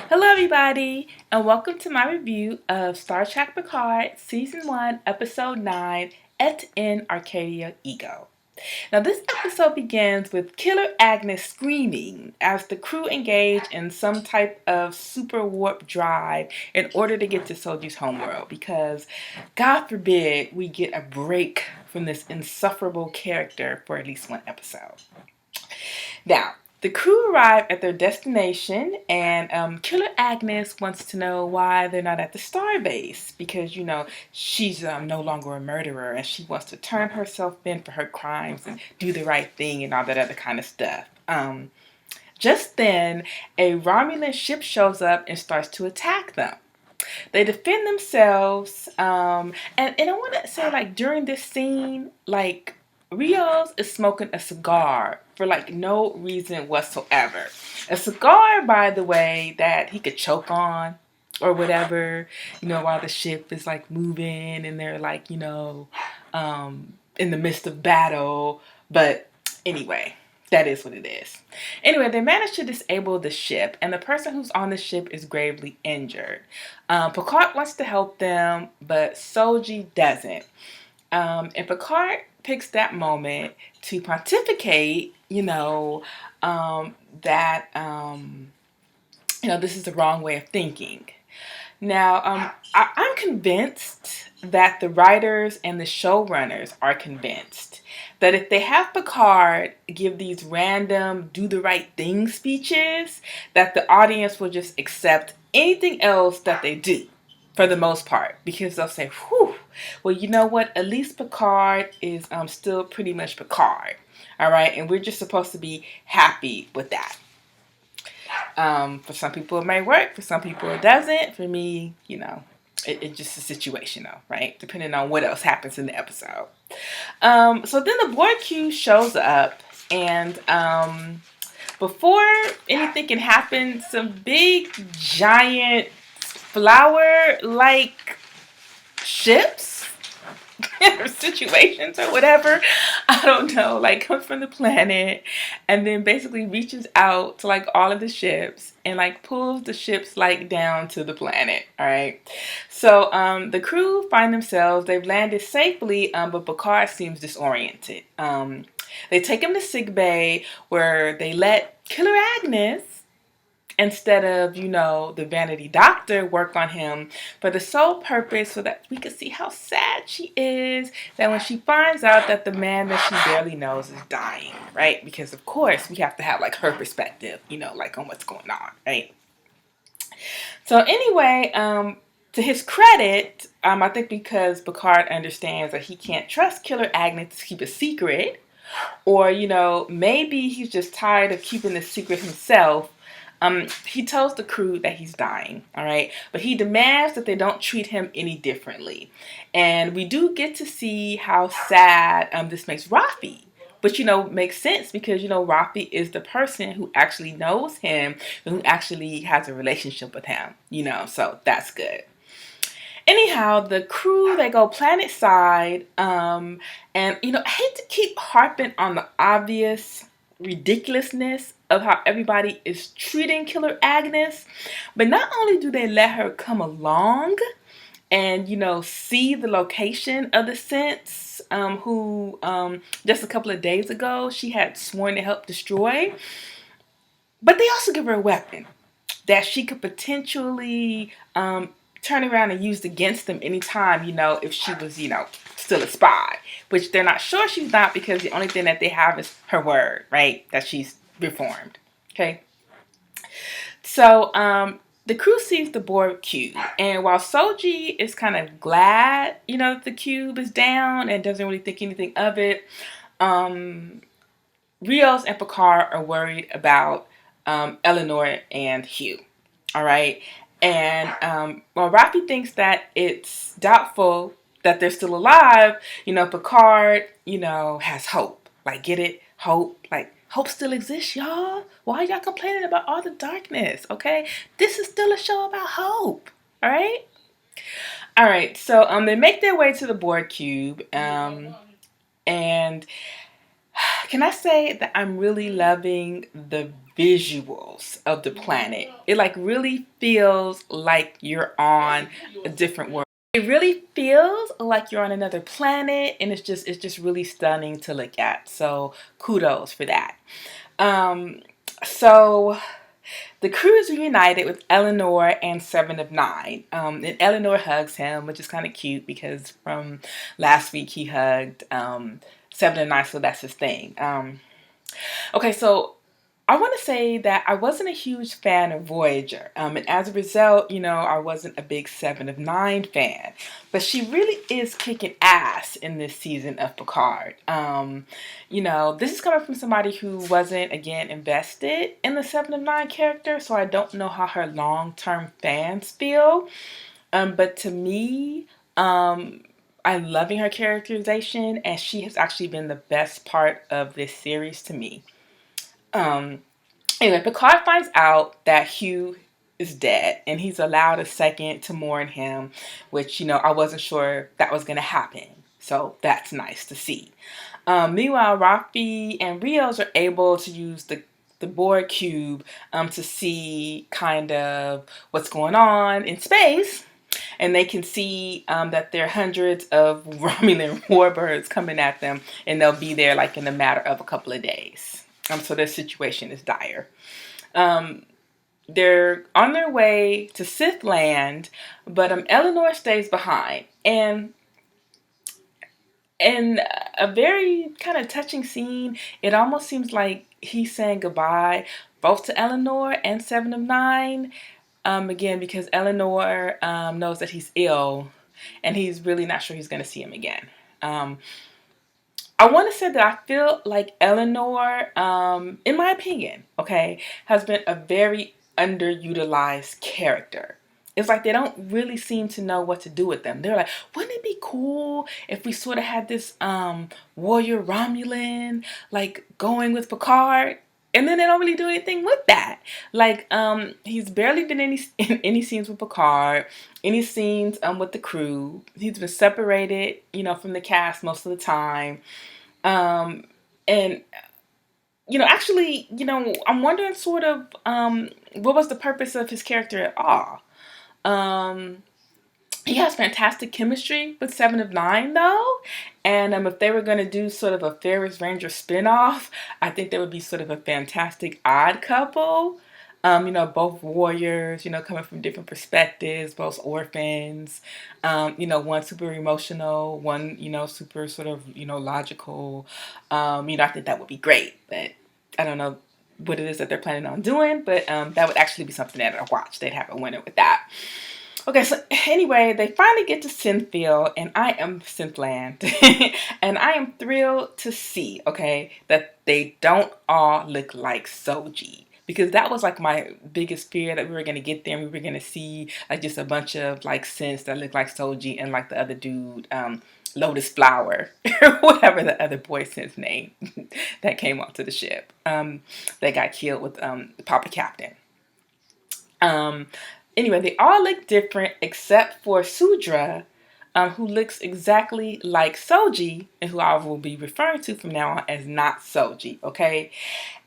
Hello, everybody, and welcome to my review of Star Trek Picard Season 1, Episode 9, Et in Arcadia Ego. Now, this episode begins with Killer Agnes screaming as the crew engage in some type of super warp drive in order to get to Soji's homeworld because, God forbid, we get a break from this insufferable character for at least one episode. Now, the crew arrive at their destination, and Killer Agnes wants to know why they're not at the starbase because, she's no longer a murderer and she wants to turn herself in for her crimes and do the right thing and all that other kind of stuff. Just then, a Romulan ship shows up and starts to attack them. They defend themselves, and I want to say, during this scene, Rios is smoking a cigar for no reason whatsoever. A cigar, by the way, that he could choke on or whatever, while the ship is moving and they're in the midst of battle. But anyway, that is what it is. Anyway, they managed to disable the ship, and the person who's on the ship is gravely injured. Picard wants to help them, but Soji doesn't. And Picard picks that moment to pontificate, that, this is the wrong way of thinking. Now, I'm convinced that the writers and the showrunners are convinced that if they have Picard give these random do the right thing speeches, that the audience will just accept anything else that they do for the most part, because they'll say, whew, well, you know what? At least Picard is still pretty much Picard. All right. And we're just supposed to be happy with that. For some people it may work, for some people it doesn't. For me, it's just a situation though, right? Depending on what else happens in the episode. So then the board queue shows up, and before anything can happen, some big giant flower-like ships or situations or whatever, I don't know, comes from the planet and then basically reaches out to all of the ships and pulls the ships down to the planet. All right. So the crew find themselves, they've landed safely, but Picard seems disoriented. They take him to sickbay where they let Killer Agnes, instead of, the vanity doctor, work on him for the sole purpose so that we could see how sad she is that when she finds out that the man that she barely knows is dying, right? Because, of course, we have to have, her perspective, on what's going on, right? So, anyway, to his credit, I think because Picard understands that he can't trust Killer Agnes to keep a secret, or, maybe he's just tired of keeping the secret himself. He tells the crew that he's dying, all right? But he demands that they don't treat him any differently. And we do get to see how sad this makes Rafi. But, makes sense because, Rafi is the person who actually knows him and who actually has a relationship with him, so that's good. Anyhow, the crew, they go planet side, and, I hate to keep harping on the obvious ridiculousness of how everybody is treating Killer Agnes, but not only do they let her come along and, see the location of the synths, who just a couple of days ago she had sworn to help destroy, but they also give her a weapon that she could potentially turn around and use against them anytime, if she was, still a spy, which they're not sure she's not because the only thing that they have is her word, right? That she's reformed. Okay. So the crew sees the board cube, and while Soji is kind of glad, that the cube is down and doesn't really think anything of it, Rios and Picard are worried about Eleanor and Hugh. All right. And while Rafi thinks that it's doubtful that they're still alive, Picard, has hope. Get it? Hope. Hope still exists, y'all. Why are y'all complaining about all the darkness, okay? This is still a show about hope, all right? All right, so they make their way to the board cube, and Can I say that I'm really loving the visuals of the planet? It like really feels like you're on a different world. It really feels like you're on another planet, and it's just really stunning to look at. So kudos for that. Um, so the crew is reunited with Eleanor and Seven of Nine. And Eleanor hugs him, which is kind of cute because from last week he hugged Seven of Nine, so that's his thing. Okay, so I want to say that I wasn't a huge fan of Voyager. And as a result, I wasn't a big Seven of Nine fan. But she really is kicking ass in this season of Picard. This is coming from somebody who wasn't, again, invested in the Seven of Nine character. So I don't know how her long-term fans feel. But to me, I'm loving her characterization. And she has actually been the best part of this series to me. Um, Anyway, Picard finds out that Hugh is dead, and he's allowed a second to mourn him, which, I wasn't sure that was going to happen. So that's nice to see. Meanwhile, Rafi and Rios are able to use the Borg cube to see kind of what's going on in space. And they can see that there are hundreds of Romulan warbirds coming at them, and they'll be there like in a matter of a couple of days. So their situation is dire. They're on their way to Sith land, but Eleanor stays behind. And in a very kind of touching scene, it almost seems like he's saying goodbye both to Eleanor and Seven of Nine. Again, because Eleanor knows that he's ill, and he's really not sure he's going to see him again. I want to say that I feel like Eleanor, in my opinion, okay, has been a very underutilized character. It's like they don't really seem to know what to do with them. They're like, wouldn't it be cool if we sort of had this warrior Romulan like going with Picard? And then they don't really do anything with that. Like, he's barely been in any scenes with Picard, any scenes with the crew. He's been separated, from the cast most of the time. And actually, I'm wondering sort of what was the purpose of his character at all. He has fantastic chemistry with Seven of Nine, though. And if they were going to do sort of a Ferris Ranger spinoff, I think that would be sort of a fantastic odd couple. Both warriors, coming from different perspectives, both orphans, one super emotional, one, super sort of, logical. I think that would be great, but I don't know what it is that they're planning on doing, but that would actually be something that I'd watch. They'd have a winner with that. Okay, so anyway, they finally get to Synthville, and I am Synthland, and I am thrilled to see, okay, that they don't all look like Soji. Because that was like my biggest fear, that we were going to get there and we were going to see like just a bunch of like synths that look like Soji and like the other dude, Lotus Flower, or whatever the other boy synth name that came onto the ship, that got killed with Papa Captain. Anyway, they all look different except for Sudra, who looks exactly like Soji, and who I will be referring to from now on as not Soji, okay?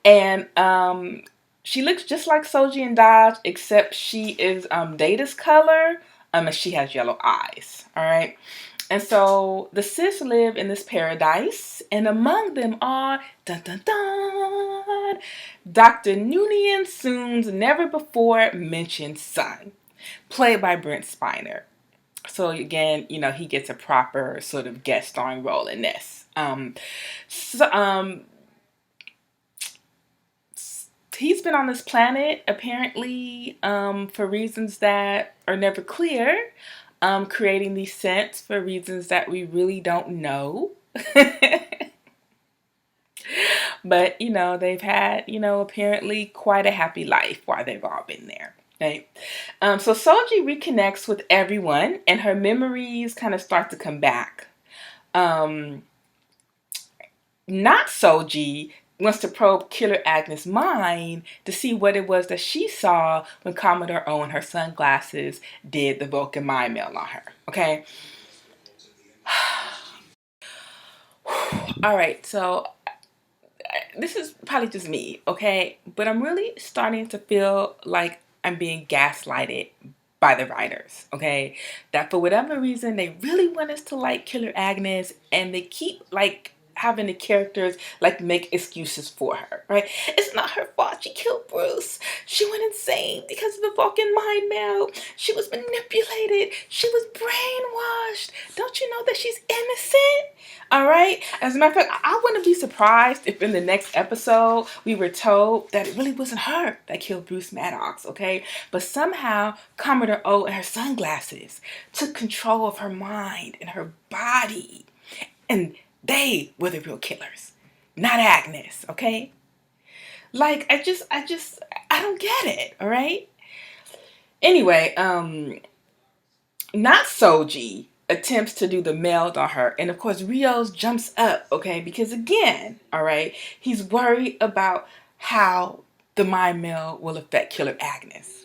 And she looks just like Soji and Dodge, except she is Data's color, and she has yellow eyes, all right? And so the Sis live in this paradise, and among them are, dun dun dun, Dr. Noonien Soon's never before mentioned son, played by Brent Spiner. So again, he gets a proper sort of guest starring role in this. He's been on this planet apparently for reasons that are never clear. Creating these scents for reasons that we really don't know. But, they've had, apparently quite a happy life while they've all been there. Right? So Soji reconnects with everyone and her memories kind of start to come back. Not Soji wants to probe Killer Agnes' mind to see what it was that she saw when Commodore O and her sunglasses did the Vulcan mind meld on her. Okay? All right, so this is probably just me, okay? But I'm really starting to feel like I'm being gaslighted by the writers, okay? That for whatever reason, they really want us to like Killer Agnes, and they keep like having the characters like make excuses for her, right? It's not her fault she killed Bruce. She went insane because of the Vulcan mind meld. She was manipulated. She was brainwashed. Don't you know that she's innocent? All right. As a matter of fact, I wouldn't be surprised if in the next episode we were told that it really wasn't her that killed Bruce Maddox, okay? But somehow Commodore O and her sunglasses took control of her mind and her body. And they were the real killers, not Agnes, okay? Like, I don't get it, all right? Anyway, not Soji attempts to do the meld on her. And of course, Rios jumps up, okay? Because again, all right, he's worried about how the mind meld will affect Killer Agnes.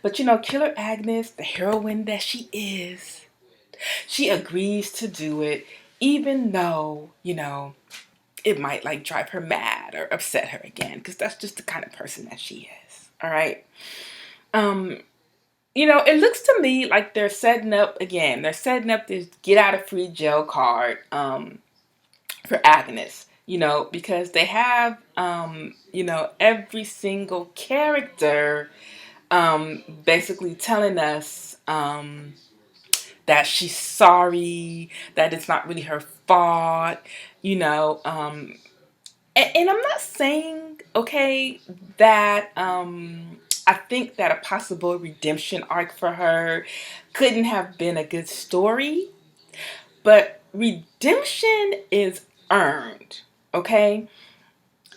But you know, Killer Agnes, the heroine that she is, she agrees to do it, even though, you know, it might like drive her mad or upset her again, because that's just the kind of person that she is. All right. You know, it looks to me like they're setting up again. They're setting up this get out of free jail card for Agnes. You know, because they have you know, every single character basically telling us that she's sorry, that it's not really her fault, you know. And I'm not saying, okay, that I think that a possible redemption arc for her couldn't have been a good story, but redemption is earned, okay?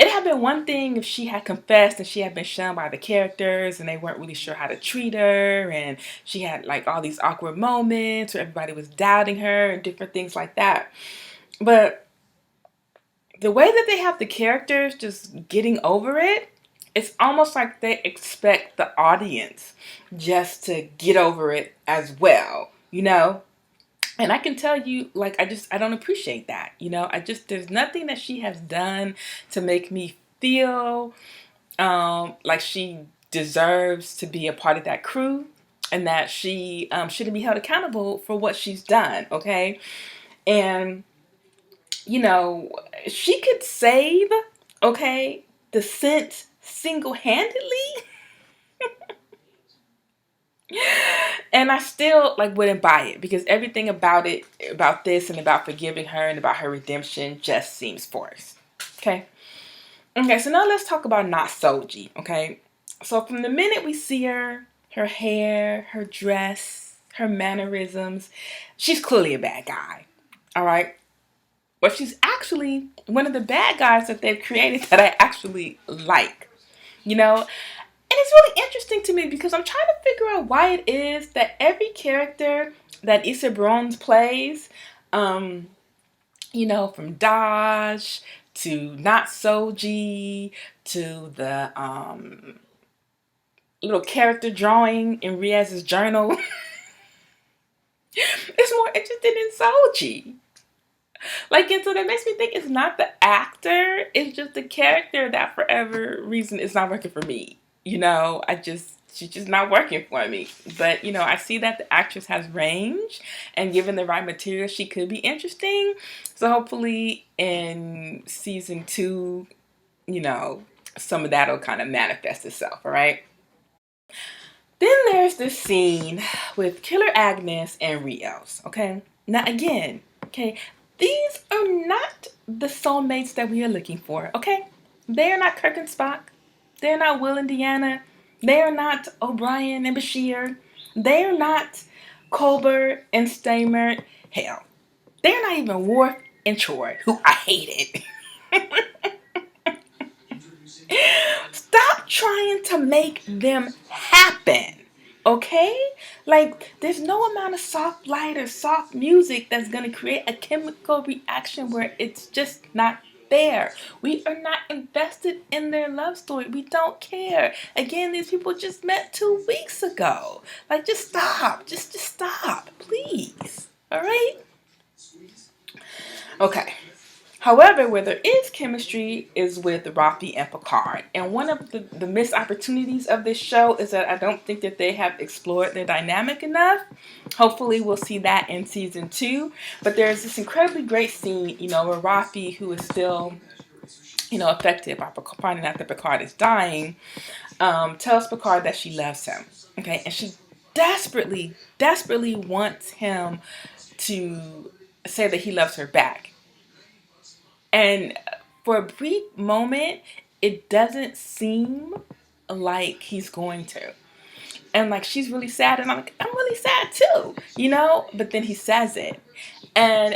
It had been one thing if she had confessed and she had been shunned by the characters and they weren't really sure how to treat her, and she had like all these awkward moments where everybody was doubting her and different things like that. But the way that they have the characters just getting over it, it's almost like they expect the audience just to get over it as well, you know? And I can tell you, like, I don't appreciate that, you know? There's nothing that she has done to make me feel like she deserves to be a part of that crew, and that she shouldn't be held accountable for what she's done, okay? And you know, she could save, okay, the scent single-handedly. And I still like wouldn't buy it, because everything about it, about this and about forgiving her and about her redemption just seems forced. Okay. Okay, so now let's talk about not Soji, okay? So from the minute we see her, her hair, her dress, her mannerisms, she's clearly a bad guy. All right? But she's actually one of the bad guys that they've created that I actually like, you know? And it's really interesting to me because I'm trying to figure out why it is that every character that Issa Bronze plays, you know, from Dodge to Not Soji to the little character drawing in Riaz's journal, is more interested in Soji. Like, and so that makes me think it's not the actor, it's just the character that for whatever reason is not working for me. You know, she's just not working for me. But, you know, I see that the actress has range, and given the right material, she could be interesting. So hopefully in season 2, you know, some of that will kind of manifest itself, all right? Then there's this scene with Killer Agnes and Rios, okay? Now, again, okay, these are not the soulmates that we are looking for, okay? They are not Kirk and Spock. They're not Will and Deanna. They are not O'Brien and Bashir. They are not Colbert and Stamer. Hell, they're not even Worf and Troy, who I hated. Stop trying to make them happen. Okay? Like, there's no amount of soft light or soft music that's going to create a chemical reaction where it's just not there. We are not invested in their love story. We don't care. Again, these people just met 2 weeks ago. Like, just stop. Just stop. Please. All right? Okay. However, where there is chemistry is with Rafi and Picard. And one of the missed opportunities of this show is that I don't think that they have explored their dynamic enough. Hopefully we'll see that in season 2. But there's this incredibly great scene, where Rafi, who is still, affected by finding out that Picard is dying, tells Picard that she loves him. Okay, and she desperately, desperately wants him to say that he loves her back. And for a brief moment, it doesn't seem like he's going to. And like she's really sad, and I'm like, I'm really sad too, But then he says it, and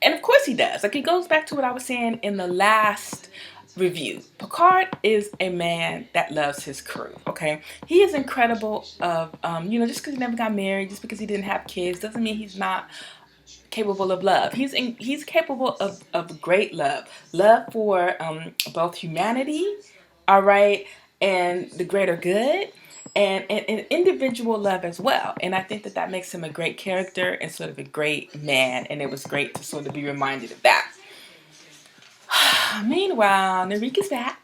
of course he does. Like it goes back to what I was saying in the last review. Picard is a man that loves his crew. Okay, he is incredible. Just because he never got married, just because he didn't have kids, doesn't mean he's not capable of love. He's capable of great love for both humanity, all right, and the greater good, and individual love as well. And I think that makes him a great character and sort of a great man. And it was great to sort of be reminded of that. Meanwhile, Narik is back.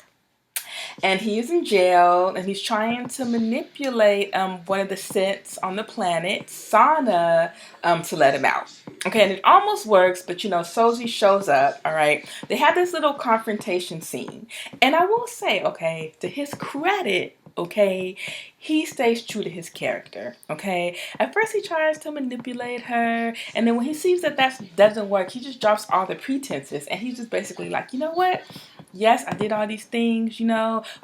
And he is in jail, and he's trying to manipulate one of the synths on the planet, Sana, to let him out. Okay, and it almost works, but Soji shows up, all right? They have this little confrontation scene. And I will say, okay, to his credit, okay, he stays true to his character, okay? At first he tries to manipulate her, and then when he sees that doesn't work, he just drops all the pretenses, and he's just basically like, you know what? Yes, I did all these things,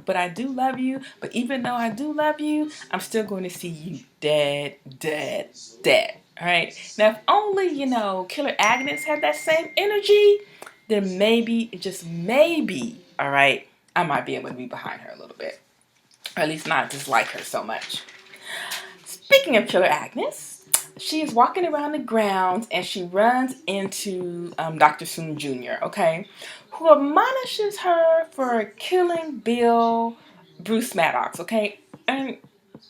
but I do love you. But even though I do love you, I'm still going to see you dead, dead, dead. All right? Now, if only, Killer Agnes had that same energy, then maybe, just maybe, all right, I might be able to be behind her a little bit. Or at least not dislike her so much. Speaking of Killer Agnes, she is walking around the grounds and she runs into Dr. Soon Jr., okay, who admonishes her for killing Bruce Maddox, okay? And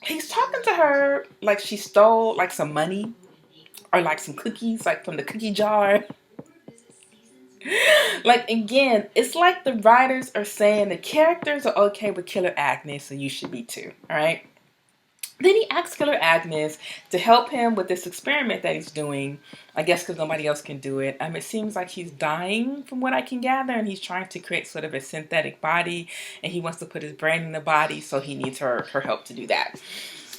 he's talking to her like she stole like some money or like some cookies like from the cookie jar. Like again, it's like the writers are saying the characters are okay with Killer Agnes, so you should be too, all right? Then he asks Killer Agnes to help him with this experiment that he's doing. I guess because nobody else can do it. It seems like he's dying from what I can gather, and he's trying to create sort of a synthetic body, and he wants to put his brain in the body, so he needs her help to do that.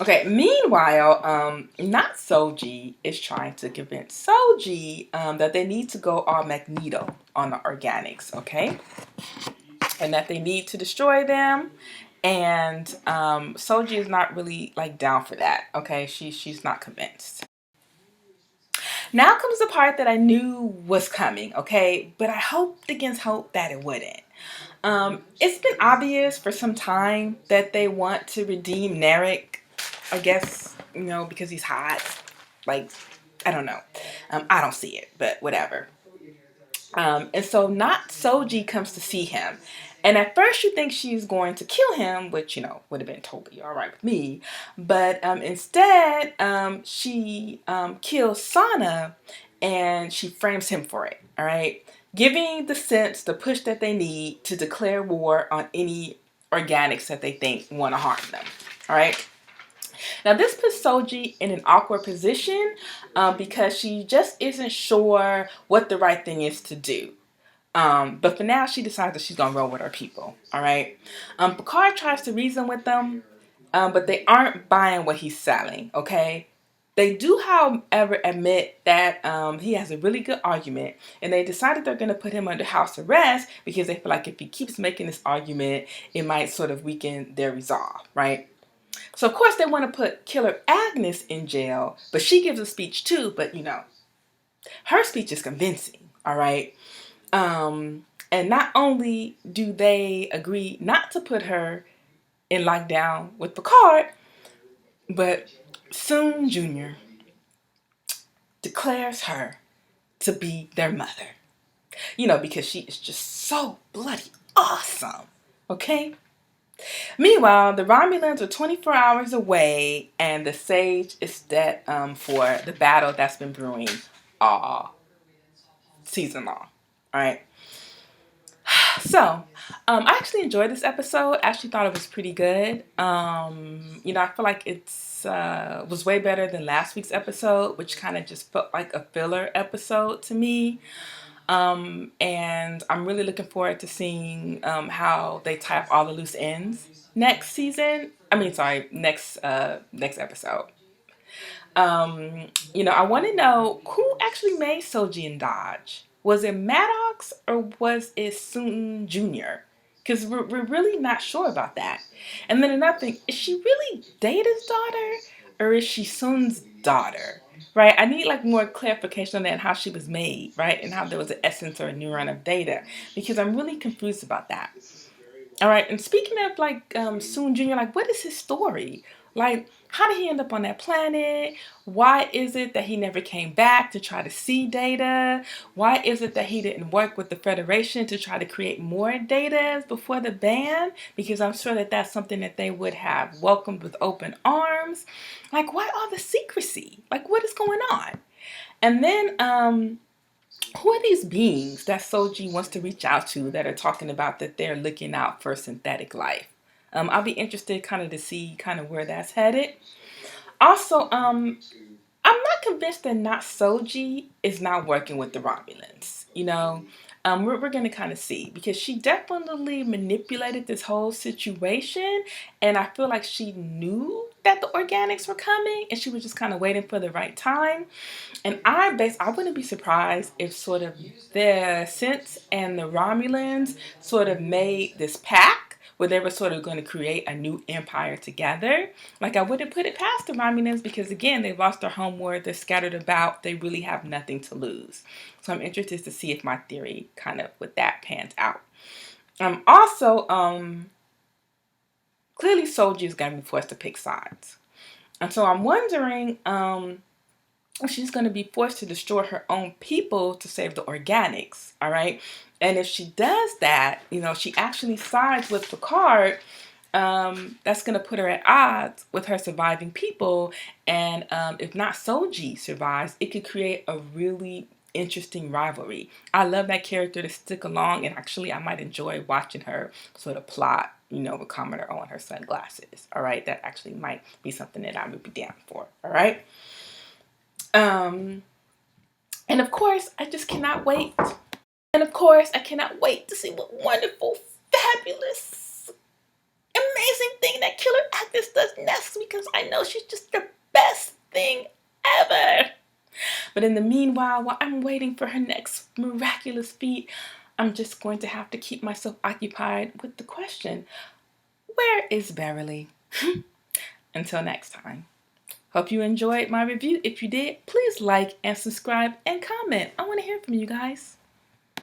Okay, meanwhile, not Soji is trying to convince Soji that they need to go all Magneto on the organics, okay? And that they need to destroy them. And Soji is not really like down for that. Okay, she's not convinced. Now comes the part that I knew was coming. Okay, but I hoped against hope that it wouldn't. It's been obvious for some time that they want to redeem Narek. I guess because he's hot. Like I don't know. I don't see it, but whatever. And so not Soji comes to see him. And at first you think she's going to kill him, which, would have been totally all right with me. But instead, she kills Sana and she frames him for it, all right? Giving the sense the push that they need to declare war on any organics that they think want to harm them, all right? Now, this puts Soji in an awkward position because she just isn't sure what the right thing is to do. But for now, she decides that she's going to roll with her people, all right? Picard tries to reason with them, but they aren't buying what he's selling, okay? They do, however, admit that he has a really good argument, and they decided they're going to put him under house arrest because they feel like if he keeps making this argument, it might sort of weaken their resolve, right? So, of course, they want to put Killer Agnes in jail, but she gives a speech too, but, her speech is convincing, all right? And not only do they agree not to put her in lockdown with Picard, but Soon Jr. declares her to be their mother. Because she is just so bloody awesome, okay? Meanwhile, the Romulans are 24 hours away, and the Sage is set for the battle that's been brewing all season long. All right. So, I actually enjoyed this episode. I actually thought it was pretty good. I feel like it's was way better than last week's episode, which kind of just felt like a filler episode to me. And I'm really looking forward to seeing how they tie up all the loose ends next season. I mean, sorry, next episode. I want to know who actually made Soji and Dodge. Was it Maddox or was it Soon Jr.? Because we're really not sure about that. And then another thing, is she really Data's daughter or is she Soon's daughter? Right? I need like more clarification on that and how she was made, right? And how there was an essence or a neuron of Data. Because I'm really confused about that. All right, and speaking of like Soon Jr., like what is his story? Like, how did he end up on that planet? Why is it that he never came back to try to see Data? Why is it that he didn't work with the Federation to try to create more Datas before the ban? Because I'm sure that that's something that they would have welcomed with open arms. Like, why all the secrecy? Like, what is going on? And then, who are these beings that Soji wants to reach out to that are talking about that they're looking out for synthetic life? I'll be interested kind of to see kind of where that's headed. Also, I'm not convinced that not Soji is not working with the Romulans. We're going to kind of see because she definitely manipulated this whole situation, and I feel like she knew that the organics were coming, and she was just kind of waiting for the right time. And I wouldn't be surprised if sort of the Synths and the Romulans sort of made this pact where they were sort of going to create a new empire together. Like, I wouldn't put it past the Romulans because, again, they've lost their homeworld, they're scattered about, they really have nothing to lose. So I'm interested to see if my theory kind of with that pans out. Also, clearly Soji is going to be forced to pick sides. And so I'm wondering, she's going to be forced to destroy her own people to save the organics, all right? And if she does that, she actually sides with Picard, that's going to put her at odds with her surviving people. And if not Soji survives, it could create a really interesting rivalry. I love that character to stick along, and actually I might enjoy watching her sort of plot, with Commodore O and her sunglasses, all right? That actually might be something that I would be down for, all right? And of course, I just cannot wait. And of course, I cannot wait to see what wonderful, fabulous, amazing thing that killer actress does next because I know she's just the best thing ever. But in the meanwhile, while I'm waiting for her next miraculous feat, I'm just going to have to keep myself occupied with the question, where is Beverly? Until next time. Hope you enjoyed my review. If you did, please like and subscribe and comment. I want to hear from you guys.